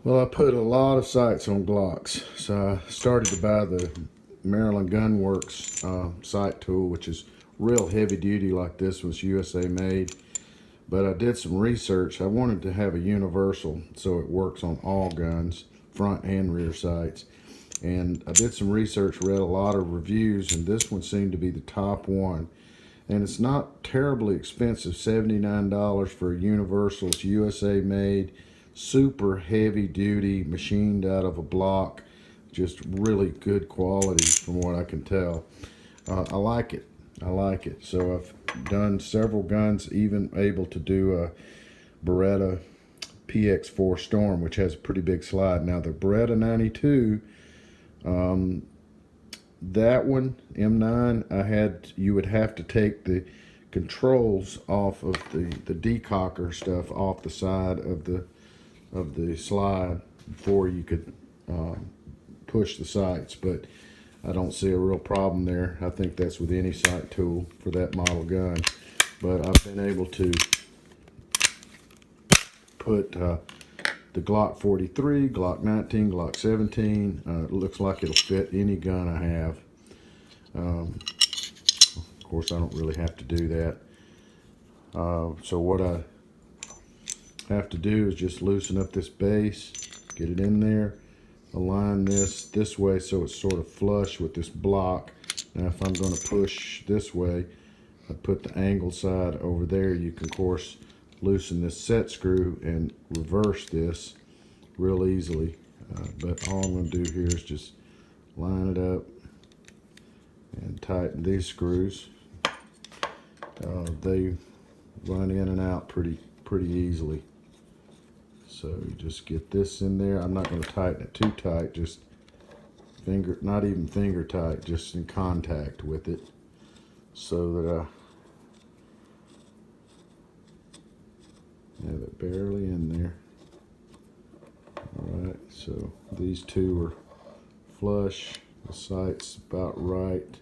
Well, I put a lot of sights on Glocks, so I started to buy the Maryland Gun Works sight tool, which is real heavy duty like this was USA made. But I did some research. I wanted to have a universal so it works on all guns, front and rear sights. And I did some research, read a lot of reviews, and this one seemed to be the top one. And it's not terribly expensive, $79 for a universal. It's USA made, super heavy duty, machined out of a block, just really good quality from what I can tell. I like it. I like it. So I've done several guns, even able to do a Beretta PX4 Storm, which has a pretty big slide. Now the Beretta 92, that one M9, you would have to take the controls off of the decocker stuff off the side of the slide before you could push the sights. But I don't see a real problem there. I think that's with any sight tool for that model gun. But I've been able to put the Glock 43, Glock 19, Glock 17. It looks like it'll fit any gun I have. Of course, I don't really have to do that. So what I have to do is just loosen up this base, get it in there, align this way so it's sort of flush with this block. Now if I'm going to push this way, I put the angle side over there. You can of course loosen this set screw and reverse this real easily. But all I'm going to do here is just line it up and tighten these screws. They run in and out pretty easily. So you just get this in there. I'm not going to tighten it too tight, just not even finger tight, just in contact with it, so that I have it barely in there. Alright, so these two are flush, the sight's about right.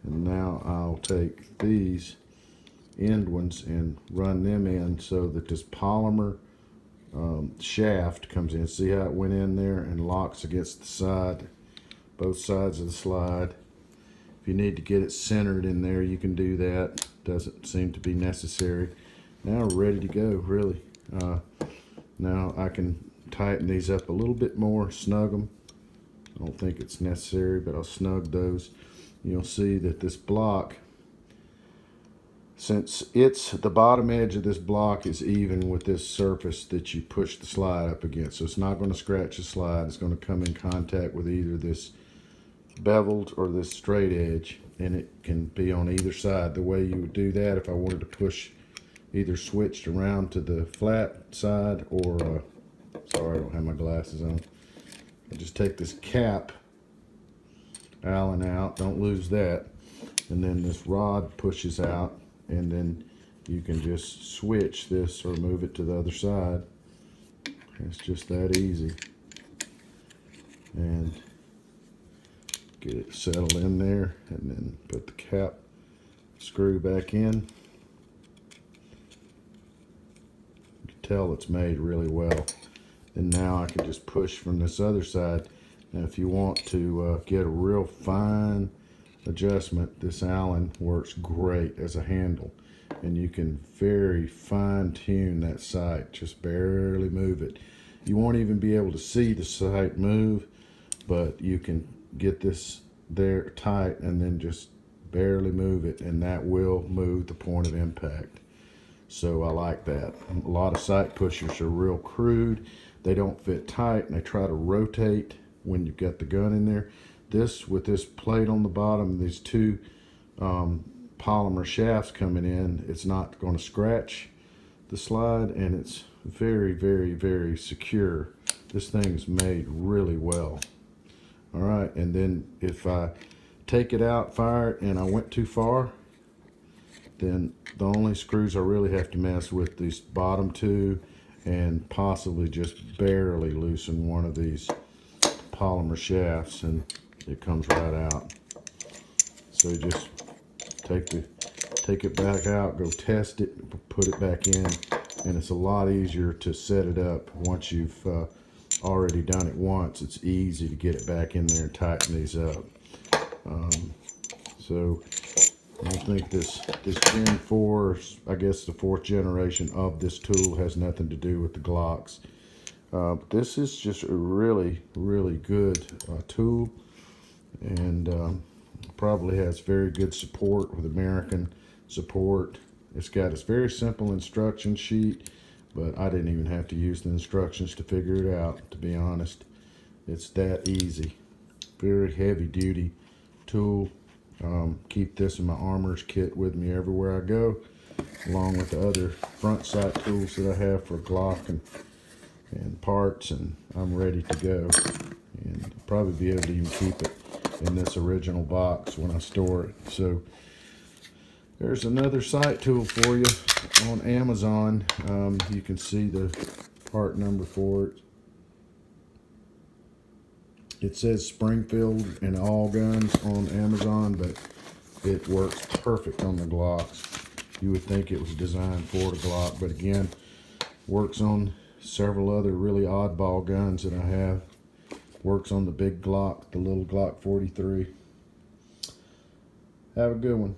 And now I'll take these end ones and run them in so that this polymer shaft comes in. See how it went in there and locks against the side, both sides of the slide. If you need to get it centered in there, you can do that. Doesn't seem to be necessary. Now we're ready to go, really. Now I can tighten these up a little bit more, snug them. I don't think it's necessary, but I'll snug those. You'll see that this block, since the bottom edge of this block is even with this surface that you push the slide up against, so it's not going to scratch the slide. It's going to come in contact with either this beveled or this straight edge, and it can be on either side. The way you would do that, if I wanted to push either switched around to the flat side or sorry, I don't have my glasses on. I just take this cap Allen out, don't lose that, and then this rod pushes out, and then you can just switch this or move it to the other side. It's just that easy. And get it settled in there, and then put the cap screw back in. You can tell it's made really well. And now I can just push from this other side. Now if you want to get a real fine adjustment, this Allen works great as a handle, and you can very fine tune that sight, just barely move it. You won't even be able to see the sight move, but you can get this there tight and then just barely move it, and that will move the point of impact. So I like that. A lot of sight pushers are real crude. They don't fit tight, and they try to rotate when you've got the gun in there. This, with this plate on the bottom, these two polymer shafts coming in, it's not going to scratch the slide, and it's very secure. This thing's made really well. All right, and then if I take it out, fire it, and I went too far, then the only screws I really have to mess with these bottom two, and possibly just barely loosen one of these polymer shafts, and it comes right out. So you just take it back out, go test it, put it back in, and it's a lot easier to set it up once you've already done it once. It's easy to get it back in there and tighten these up. So I think this Gen 4, I guess the 4th generation of this tool, has nothing to do with the Glocks. But this is just a really, really good tool, and probably has very good support with American support. It's got its very simple instruction sheet, but I didn't even have to use the instructions to figure it out, to be honest. It's that easy. Very heavy duty tool. Keep this in my armor's kit with me everywhere I go, along with the other front sight tools that I have for Glock and parts, and I'm ready to go. And I'll probably be able to even keep it in this original box when I store it. So there's another sight tool for you on Amazon. You can see the part number for it. It says Springfield and all guns on Amazon, but it works perfect on the Glocks. You would think it was designed for the Glock, but again, works on several other really oddball guns that I have. Works on the big Glock, the little Glock 43. Have a good one.